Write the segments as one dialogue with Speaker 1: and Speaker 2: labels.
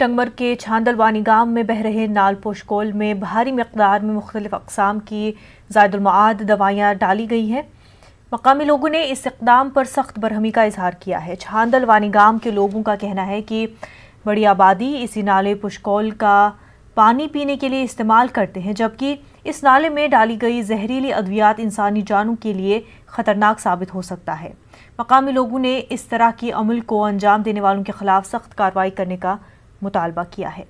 Speaker 1: ٹنگمرگ کے چھاندلوانی گام میں بہ رہے نال پوشکول میں بھاری مقدار میں مختلف اقسام کی زائد المعاد دوائیاں ڈالی گئی ہیں۔ مقامی لوگوں نے اس اقدام پر سخت برہمی کا اظہار کیا ہے۔ چھاندلوانی گام کے لوگوں کا کہنا ہے کہ بڑی آبادی اسی نالے پوشکول کا پانی پینے کے لیے استعمال کرتے ہیں، جبکہ اس نالے میں ڈالی گئی زہریلی ادویات انسانی جانوں کے لیے خطرناک ثابت ہو سکتا ہے۔ مقامی لوگوں نے اس طرح کی عمل کو انجام دینے والوں کے خلاف سخت کارروائی کرنے کا مطالبہ کیا ہے۔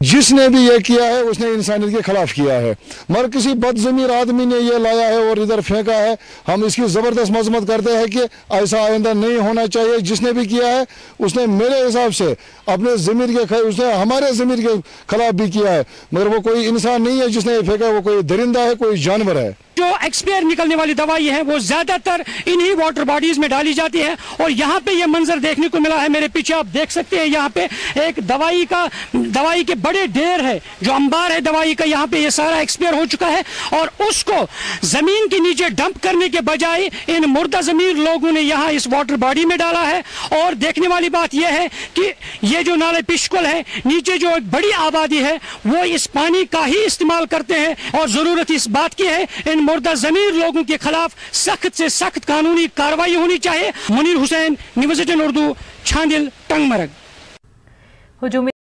Speaker 2: جس نے بھی یہ کیا ہے اس نے انسانیت کے خلاف کیا ہے، مگر کسی بد ضمیر آدمی نے یہ لایا ہے اور ادھر پھینکا ہے۔ ہم اس کی زبردست مذمت کرتے ہیں کہ ایسا آئندہ نہیں ہونا چاہیے۔ جس نے بھی کیا ہے اس نے میرے حساب سے اپنے ضمیر کے اس نے ہمارے ضمیر کے خلاف بھی کیا ہے، مگر وہ کوئی انسان نہیں ہے جس نے یہ پھینکا، وہ کوئی درندہ ہے، کوئی جانور ہے۔
Speaker 3: جو ایکسپائر نکلنے والی دوائی ہے وہ زیادہ تر انہی واٹر باڈیز میں ڈالی جاتی ہے، اور یہاں پہ یہ منظر دیکھنے کو ملا ہے۔ میرے پیچھے آپ دیکھ سکتے ہیں یہاں پہ ایک دوائی کے بڑے ڈھیر ہے، جو انبار ہے دوائی کا، یہاں پہ یہ سارا ایکسپائر ہو چکا ہے، اور اس کو زمین کے نیچے ڈمپ کرنے کے بجائے ان مردہ ضمیر لوگوں نے یہاں اس واٹر باڈی میں ڈالا ہے۔ اور دیکھنے والی بات یہ ہے کہ یہ جو نالے پشکول ہے، نیچے جو ایک بڑی آبادی ہے وہ اس پانی کا ہی استعمال کرتے ہیں، اور ضرورت اس بات کی ہے ان مردہ ضمیر لوگوں کے خلاف سخت سے سخت قانونی کارروائی ہونی چاہیے۔ منیر حسین، نیوز 18 اردو، چھاندل، ٹنگمرگ۔